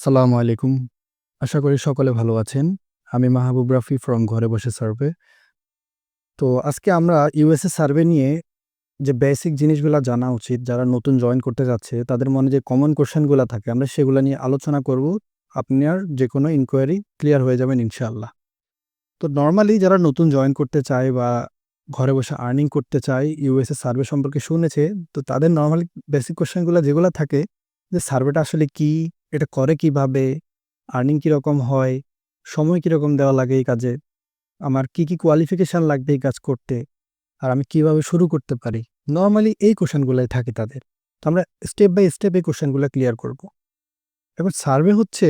আসসালামু আলাইকুম। আশা করি সকলে ভালো আছেন। আমি মাহবুব রাফি ফ্রম ঘরে বসে সার্ভে। তো আজকে আমরা ইউএসএ সার্ভে নিয়ে যে বেসিক জিনিসগুলা জানা উচিত, যারা নতুন জয়েন করতে যাচ্ছে তাদের মনে যে কমন কোয়েশ্চেন গুলা থাকে আমরা সেগুলা নিয়ে আলোচনা করব। আপনার যেকোনো ইনকোয়ারি ক্লিয়ার হয়ে যাবেন ইনশাআল্লাহ। তো নরমালি যারা নতুন জয়েন করতে চায় বা ঘরে বসে আর্নিং করতে চায়, ইউএসএ সার্ভে সম্পর্কে শুনেছে, তো তাদের নরমালি বেসিক কোয়েশ্চেন গুলা যেগুলা থাকে যে সার্ভেটা আসলে কি? এটা করে কিভাবে? আর্নিং কিরকম হয়? সময় কিরকম দেওয়া লাগে এই কাজে? আমার কি কোয়ালিফিকেশন লাগবে এই কাজ করতে? আর আমি কিভাবে শুরু করতে পারি? নরমালি এই কোয়েশ্চেনগুলাই থাকে তাদের। তো আমরা স্টেপ বাই স্টেপ এই কোয়েশ্চেনগুলা ক্লিয়ার করব। এখন সার্ভে হচ্ছে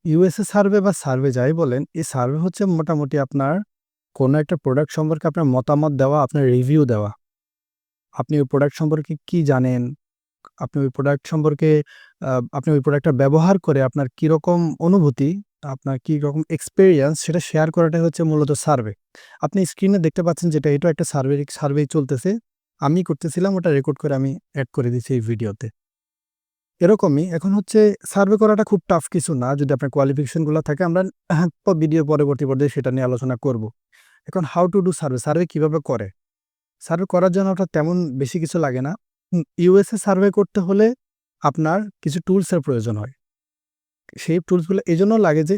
ইউএসএ সার্ভে বা সার্ভে যাই বলেন, এই সার্ভে হচ্ছে মোটামুটি আপনার কোনো একটা প্রোডাক্ট সম্পর্কে আপনার মতামত দেওয়া, আপনার রিভিউ দেওয়া। আপনি ওই প্রোডাক্ট সম্পর্কে কি জানেন? আপনি ওই প্রোডাক্ট সম্পর্কে আপনি ওই প্রোডাক্টটা ব্যবহার করে আপনার কিরকম অনুভূতি, আপনার কিরকম এক্সপেরিয়েন্স সেটা শেয়ার করাটাই হচ্ছে মূলত সার্ভে। আপনি স্ক্রিনে দেখতে পাচ্ছেন যেটা এটাও একটা সার্ভেই চলতেছে। আমি করতেছিলাম, ওটা রেকর্ড করে আমি এড করে দিচ্ছি এই ভিডিওতে। এরকমই এখন হচ্ছে সার্ভে করাটা খুব টাফ কিছু না যদি আপনার কোয়ালিফিকেশন গুলো থাকে। আমরা ভিডিও পরবর্তী পর্যায়ে সেটা নিয়ে আলোচনা করব। এখন how to do survey, survey কিভাবে করে? সার্ভে করার জন্য আপনার তেমন বেশি কিছু লাগে না। ইউএসএ সার্ভে করতে হলে আপনার কিছু টুলসের প্রয়োজন হয়। সেই টুলসগুলো এজন্য লাগে যে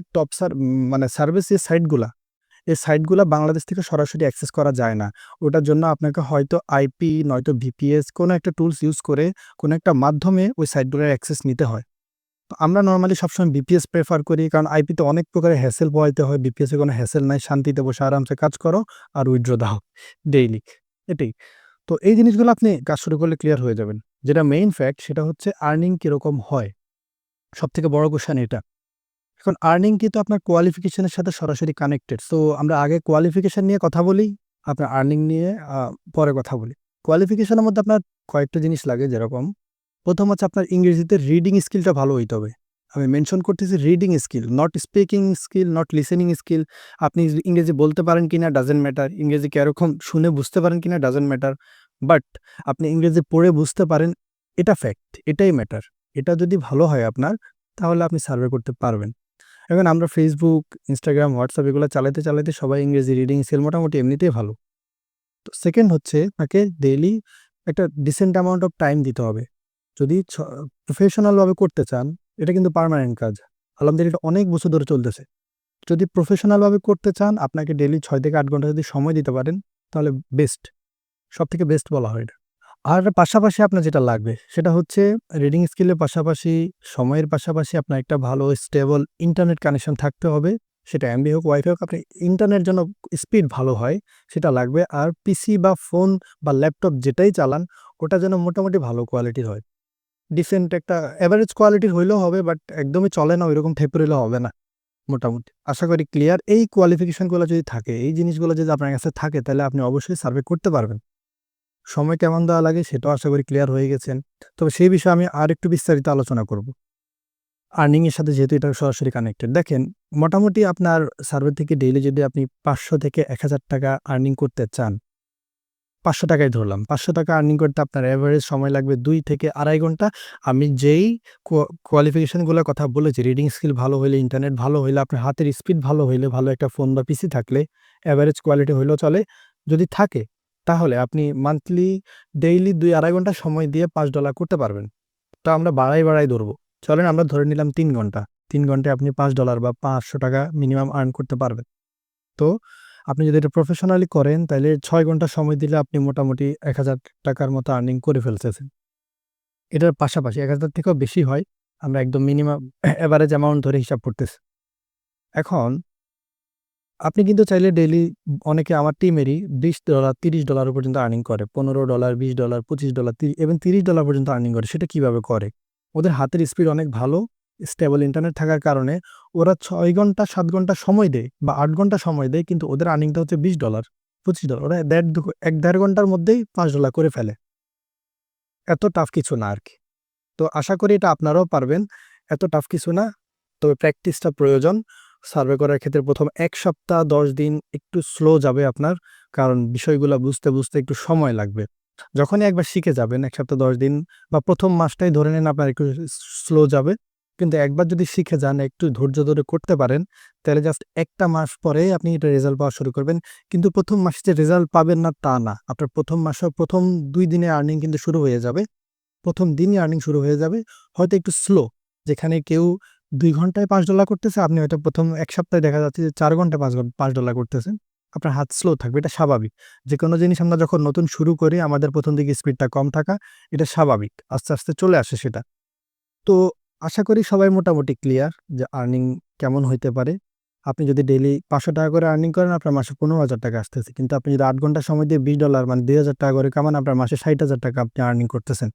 মানে সার্ভিস যে সাইটগুলা, এই সাইটগুলা বাংলাদেশ থেকে সরাসরি অ্যাক্সেস করা যায় না। ওটার জন্য আপনাকে হয়তো আইপি নয়তো ভিপিএস কোনো একটা টুলস ইউজ করে কোনো একটা মাধ্যমে ওই সাইটগুলোর অ্যাক্সেস নিতে হয়। তো আমরা নরমালি সবসময় ভিপিএস প্রেফার করি, কারণ আইপিতে অনেক প্রকারের হ্যাসেল পোহাইতে হয়। ভিপিএসে কোনো হ্যাসেল নাই, শান্তিতে বসে আরামসে কাজ করো আর উইথড্র দাও ডেইলি। এটাই। তো এই জিনিসগুলো আপনি কাজ শুরু করলে ক্লিয়ার হয়ে যাবেন। যেটা মেইন ফ্যাক্ট সেটা হচ্ছে আর্নিং কিরকম হয়? সবথেকে বড় কোয়েশ্চেন এটা। এখন আর্নিং কিন্তু আপনার কোয়ালিফিকেশন এর সাথে সরাসরি কানেক্টেড। সো আমরা আগে কোয়ালিফিকেশন নিয়ে কথা বলি, আপনার আর্নিং নিয়ে পরে কথা বলি। কোয়ালিফিকেশন এর মধ্যে আপনার কয়েকটা জিনিস লাগে, যেরকম ১ম হচ্ছে আপনার ইংরেজিতে রিডিং স্কিলটা ভালো হইতে হবে। আমি মেনশন করতেছি reading skill, not speaking skill, not listening skill. আপনি ইংরেজি বলতে পারেন কিনা ডাজন্ট ম্যাটার। ইংরেজি কিরকম শুনে বুঝতে পারেন কিনা ডাজন্ট ম্যাটার। বাট আপনি ইংরেজি পড়ে বুঝতে পারেন, এটা ফ্যাক্ট, এটাই ম্যাটার। এটা যদি ভালো হয় আপনার, তাহলে আপনি সার্ভে করতে পারবেন। এখন আমরা Facebook, Instagram, WhatsApp এগুলো চালাইতে সবাই ইংরেজি রিডিং স্কিল মোটামুটি এমনিতেই ভালো। তো সেকেন্ড হচ্ছে তাকে ডেইলি একটা ডিসেন্ট অ্যামাউন্ট অফ টাইম দিতে হবে। যদি প্রফেশনাল ভাবে করতে চান, এটা কিন্তু পার্মানেন্ট কাজ। আলহামদুলিল্লাহ এটা অনেক বছর ধরে চলতেছে। যদি প্রফেশনাল ভাবে করতে চান, আপনাকে ডেইলি ৬ থেকে ৮ ঘন্টা যদি সময় দিতে পারেন, তাহলে বেস্ট। সবথেকে বেস্ট বলা হয় এটা। আর পাশাপাশি আপনার যেটা লাগবে সেটা হচ্ছে রিডিং স্কিলের পাশাপাশি, সময়ের পাশাপাশি আপনার একটা ভালো স্টেবল ইন্টারনেট কানেকশন থাকতে হবে। সেটা এমবি হোক, ওয়াইফাই হোক, আপনি ইন্টারনেট যেন স্পিড ভালো হয় সেটা লাগবে। আর পিসি বা ফোন বা ল্যাপটপ যেটাই চালান, ওটা যেন মোটামুটি ভালো কোয়ালিটির হয়। ডিসেন্ট একটা এভারেজ কোয়ালিটির হইলেও হবে, বাট একদমই চলে না ওইরকম টাইপের হইলে হবে না। মোটামুটি আশা করি ক্লিয়ার। এই কোয়ালিফিকেশনগুলো যদি থাকে, এই জিনিসগুলো যদি আপনার কাছে থাকে, তাহলে আপনি অবশ্যই সার্ভে করতে পারবেন। সময় কেমন দেওয়া লাগে সেটাও আশা করি ক্লিয়ার হয়ে গেছেন। তবে সেই বিষয়ে আমি আরেকটু বিস্তারিত আলোচনা করব। আর্নিং এর সাথে যেহেতু এটা সরাসরি কানেক্টেড। দেখেন, মোটামুটি আপনার সার্ভে থেকে ডেইলি যদি আপনি ৫০০ থেকে ৳১,০০০ আর্নিং করতে চান, ৳৫০০ ধরলাম। ৳৫০০ আর্নিং করতে আপনার এভারেজ সময় লাগবে ২ থেকে ২.৫ ঘন্টা। আমি যেই কোয়ালিফিকেশন গুলোর কথা বলেছি, রিডিং স্কিল ভালো হইলে, ইন্টারনেট ভালো হইলে, আপনার হাতের স্পিড ভালো হইলে, ভালো একটা ফোন বা পিসি থাকলে, এভারেজ কোয়ালিটি হইলেও চলে। যদি থাকে, তাহলে আপনি মান্থলি ডেইলি ২-২.৫ ঘন্টা সময় দিয়ে $৫ করতে পারবেন। তো আমরা বাড়াই ধরবো। চলেন আমরা ধরে নিলাম ৩ ঘন্টা। ৩ ঘন্টায় আপনি $৫ বা ৳৫০০ মিনিমাম আর্ন করতে পারবেন। তো আপনি যদি এটা প্রফেশনালি করেন, তাইলে ৬ ঘন্টা সময় দিলে আপনি মোটামুটি ৳১,০০০ মতো আর্নিং করে ফেলতেছেন। এটার পাশাপাশি ১,০০০ থেকেও বেশি হয়। আমরা একদম মিনিমাম এভারেজ অ্যামাউন্ট ধরে হিসাব করতেছি। এখন আপনি কিন্তু চাইলে ডেইলি, অনেকে আমার টিমেরই $20, $30 পর্যন্ত আর্নিং করে। $15, $20, $25, ইভেন $30 পর্যন্ত আর্নিং করে। সেটা কিভাবে করে? ওদের হাতের স্পিড অনেক ভালো, স্টেবল ইন্টারনেট থাকার কারণে ওরা ৬ ঘন্টা ৭ ঘন্টা সময় দেয় বা ৮ ঘন্টা সময় দেয়, কিন্তু ওদের আর্নিংটা হচ্ছে $20, $25। ওরা ১-১.৫ ঘন্টার মধ্যেই $৫ করে ফেলে। এত টাফ কিছু না আরকি। তো আশা করি এটা আপনারাও পারবেন। এত টাফ কিছু না। তবে প্র্যাকটিসটা প্রয়োজন। সার্ভে করার ক্ষেত্রে ১ম ১ সপ্তাহ ১০ দিন একটু স্লো যাবে আপনার। কারণ বিষয়গুলা বুঝতে একটু সময় লাগবে। যখনই একবার শিখে যাবেন ১ সপ্তাহ ১০ দিন বা ১ম মাসটাই ধরে নেন আপনার একটু স্লো যাবে। কিন্তু একবার যদি শিখে যান, একটু ধৈর্য ধরে করতে পারেন, তাহলে জাস্ট ১ টা মাস পরেই আপনি এটা রেজাল্ট পাওয়া শুরু করবেন। কিন্তু ১ম মাসে যে রেজাল্ট পাবেন না তা না। আপনার ১ম মাসেও ১ম ২ দিনে আর্নিং কিন্তু শুরু হয়ে যাবে। ১ম দিনই আর্নিং শুরু হয়ে যাবে। হয়তো একটু স্লো, যেখানে কেউ ২ ঘন্টায় $৫ করতেছে, আপনি হয়তো ১ম ১ সপ্তাহে দেখা যাচ্ছে যে ৪ ঘন্টায় $৫ করতেছেন। আপনার হাত স্লো থাকবে, এটা স্বাভাবিক। যেকোনো জিনিস আমরা যখন নতুন শুরু করি আমাদের ১ম দিকে স্পিডটা কম থাকা, এটা স্বাভাবিক। আস্তে, আস্তে চলে আসে সেটা। তো আশা করি সবাই মোটামুটি ক্লিয়ার যে আর্নিং কেমন হইতে পারে। আপনি যদি ডেইলি ৳৫০০ করে আর্নিং করেন, আপনার মাসে ৳১৫,০০০ আসতেছে। কিন্তু আপনি যদি ৮ ঘন্টা সময় দিয়ে $20 মানে ৳২,০০০ করে কামান, আপনার মাসে ৳৬০,০০০ আপনি আর্নিং করতেছেন।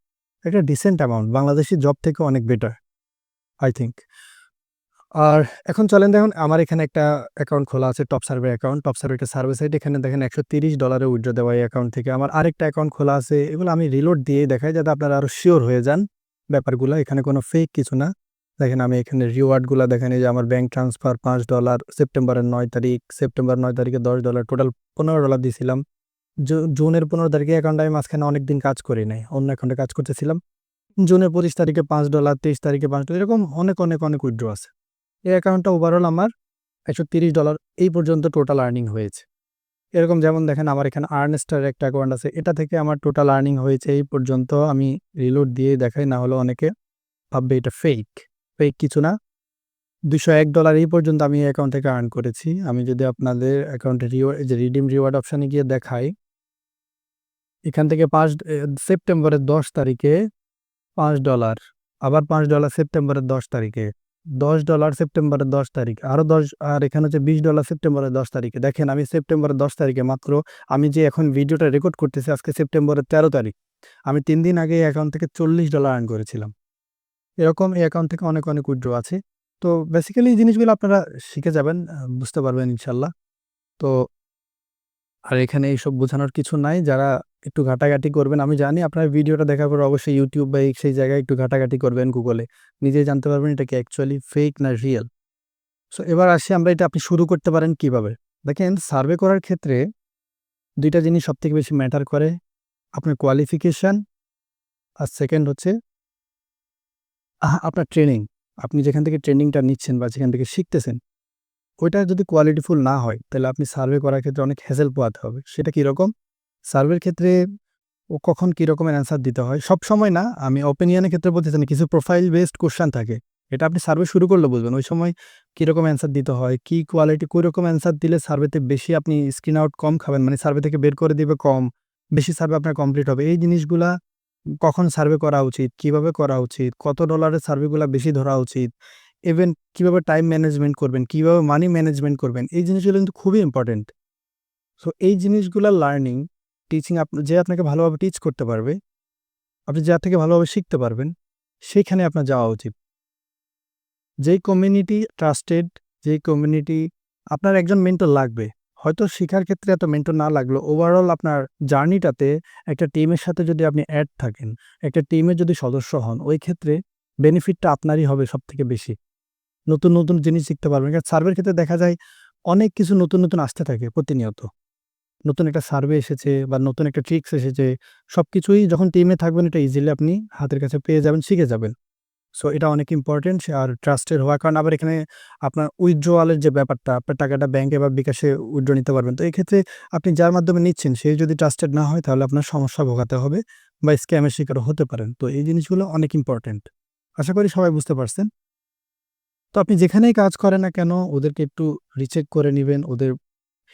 একটা ডিসেন্ট অ্যামাউন্ট। বাংলাদেশী জব থেকে অনেক বেটার, আই থিংক। আর এখন চলেন দেখুন, আমার এখানে একটা অ্যাকাউন্ট খোলা আছে, top survey account. Top survey একটা সার্ভে সাইট। এখানে দেখেন $১৩০ এ উইথড্র দেওয়া এই অ্যাকাউন্ট থেকে। আমার আরেকটা অ্যাকাউন্ট খোলা আছে। এগুলো আমি রিলোড দিয়েই দেখাই যাতে আপনারা আরো সিওর হয়ে যান ব্যাপারগুলা। এখানে কোনো ফেক কিছু না। দেখেন আমি এখানে রিওয়ার্ড গুলা দেখেন, এই যে আমার ব্যাংক ট্রান্সফার $৫ সেপ্টেম্বরের ৯ তারিখ, সেপ্টেম্বর ৯ তারিখে $১০ টোটাল $15 দিছিলাম। জুনের ১৫ তারিখে অ্যাকাউন্টে আমি মাঝখানে অনেকদিন কাজ করি নাই। অন্য অ্যাকাউন্টে কাজ করতেছিলাম। জুনের ২৫ তারিখে $৫, ২৩ তারিখে $৫, এরকম অনেক উইথড্র আছে। এই অ্যাকাউন্টটা ওভারঅল আমার $১৩০ এই পর্যন্ত টোটাল আর্নিং হয়েছে। এরকম যেমন দেখেন আমার এখানে আর্নেস্টার একটা অ্যাকাউন্ট আছে। এটা থেকে আমার টোটাল আর্নিং হয়েছে এই পর্যন্ত। আমি রিলোড দিয়েই দেখাই, না হলে অনেকে ভাববে এটা ফেক। ফেক কিছু না। $২০১ এই পর্যন্ত আমি এই অ্যাকাউন্ট থেকে আর্ন করেছি। আমি যদি আপনাদের অ্যাকাউন্টে এই যে রিডিম রিওয়ার্ড অপশনে গিয়ে দেখাই, এখান থেকে সেপ্টেম্বরের ১০ তারিখে $৫, আবার $৫ সেপ্টেম্বরের ১০ তারিখে, $১০ সেপ্টেম্বরের ১০ তারিখ, আরো ১০, আর এখানে হচ্ছে $২০ সেপ্টেম্বরের ১০ তারিখে। দেখেন আমি সেপ্টেম্বরের ১০ তারিখে মাত্র, আমি যে এখন ভিডিওটা রেকর্ড করতেছি আজকে সেপ্টেম্বরের ১৩ তারিখ। আমি ৩ দিন আগে এই অ্যাকাউন্ট থেকে $৪০ আর্ন করেছিলাম। এরকম এই অ্যাকাউন্ট থেকে অনেক উইথড্র আছে। তো বেসিক্যালি এই জিনিসগুলো আপনারা শিখে যাবেন, বুঝতে পারবেন ইনশাআল্লাহ। তো আর এখানে এইসব বোঝানোর কিছু নাই। যারা একটু ঘাটাঘাটি করবেন, আমি জানি আপনার ভিডিওটা দেখার পর অবশ্যই YouTube বা সেই জায়গায় একটু ঘাটাঘাটি করবেন গুগলে। নিজেই জানতে পারবেন এটা কি অ্যাকচুয়ালি ফেক না রিয়াল। সো এবার আসি আমরা, এটা আপনি শুরু করতে পারেন কিভাবে? দেখেন, সার্ভে করার ক্ষেত্রে ২ টা জিনিস সবথেকে বেশি ম্যাটার করে। আপনার কোয়ালিফিকেশন, আর সেকেন্ড হচ্ছে আপনার ট্রেনিং। আপনি যেখান থেকে ট্রেনিংটা নিচ্ছেন বা যেখান থেকে শিখতেছেন, ওইটা যদি কোয়ালিটিফুল না হয়, তাহলে আপনি সার্ভে করার ক্ষেত্রে অনেক হ্যাসেল পোহাতে হবে। সেটা কিরকম? সার্ভের ক্ষেত্রে কখন কি রকমের অ্যান্সার দিতে হয়, সবসময় না, আমি ওপিনিয়নের ক্ষেত্রে বলতেছি না, কিছু প্রোফাইল বেসড কোয়েশ্চেন থাকে। এটা আপনি সার্ভে শুরু করলে বুঝবেন। ওই সময় কিরকম অ্যান্সার দিতে হয়, কি কোয়ালিটি, কোইরকম অ্যান্সার দিলে সার্ভেতে বেশি আপনি স্ক্রিন আউট কম খাবেন, মানে সার্ভে থেকে বের করে দিবে কম, বেশি সার্ভে আপনার কমপ্লিট হবে। এই জিনিসগুলা কখন সার্ভে করা উচিত, কিভাবে করা উচিত, কত ডলারের সার্ভেগুলা বেশি ধরা উচিত, ইভেন কিভাবে টাইম ম্যানেজমেন্ট করবেন, কিভাবে মানি ম্যানেজমেন্ট করবেন, এই জিনিসগুলো কিন্তু খুবই ইম্পর্টেন্ট। সো এই জিনিসগুলা লার্নিং, টিচিং, যে আপনাকে ভালোভাবে টিচ করতে পারবে, আপনি যার থেকে ভালোভাবে শিখতে পারবেন, সেইখানে আপনার যাওয়া উচিত। যেই কমিউনিটি ট্রাস্টেড, যেই কমিউনিটি, আপনার একজন মেন্টর লাগবে। হয়তো শিখার ক্ষেত্রে এত মেন্টর না লাগলেও ওভারঅল আপনার জার্নিটাতে একটা টিমের সাথে যদি আপনি অ্যাড থাকেন, একটা টিমের যদি সদস্য হন, ওই ক্ষেত্রে বেনিফিটটা আপনারই হবে সবথেকে বেশি। নতুন জিনিস শিখতে পারবেন। কারণ সার্ভের ক্ষেত্রে দেখা যায় অনেক কিছু নতুন আসতে থাকে প্রতিনিয়ত। নতুন একটা সার্ভে এসেছে বা নতুন একটা ট্রিক্স এসেছে। সবকিছুই যখন টিমে থাকবেন এটা ইজিলি আপনি হাতের কাছে পেয়ে যাবেন, শিখে যাবেন। সো এটা অনেক ইম্পোর্টেন্ট আর ট্রাস্টেড হওয়ার কারণে আবার এখানে আপনার উইথড্রয়াল এর যে ব্যাপারটা, আপনার টাকাটা ব্যাংকে বা বিকাশে উইথড্র নিতে পারবেন। তো এই ক্ষেত্রে আপনি যার মাধ্যমে নিচ্ছেন সে যদি ট্রাস্টেড না হয়, তাহলে আপনার সমস্যা ভোগাতে হবে বা স্ক্যামের শিকার হতে পারেন। তো এই জিনিসগুলো অনেক ইম্পোর্টেন্ট। আশা করি সবাই বুঝতে পারছেন। তো আপনি যেখানেই কাজ করেন না কেন, ওদেরকে একটু রিচেক করে নিবেন। ওদের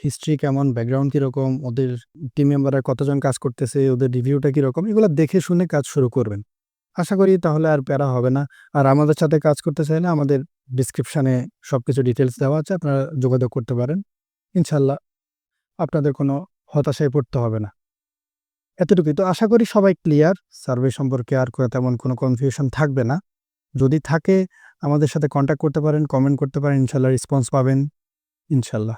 হিস্ট্রি কেমন, ব্যাকগ্রাউন্ড কিরকম, ওদের টিম মেম্বাররা কতজন কাজ করতেছে, ওদের রিভিউটা কিরকম, এগুলো দেখে শুনে কাজ শুরু করবেন। আশা করি তাহলে আর প্যারা হবে না। আর আমাদের সাথে কাজ করতে চাইলে আমাদের ডেসক্রিপশনে সবকিছু ডিটেইলস দেওয়া আছে। আপনারা যোগাযোগ করতে পারেন। ইনশাআল্লাহ আপনাদের কোনো হতাশায় পড়তে হবে না। এতটুকুই। তো আশা করি সবাই ক্লিয়ার। সার্ভে সম্পর্কে আর তেমন কোনো কনফিউশন থাকবে না। যদি থাকে আমাদের সাথে কনট্যাক্ট করতে পারেন, কমেন্ট করতে পারেন। ইনশাআল্লাহ রেসপন্স পাবেন। ইনশাআল্লাহ।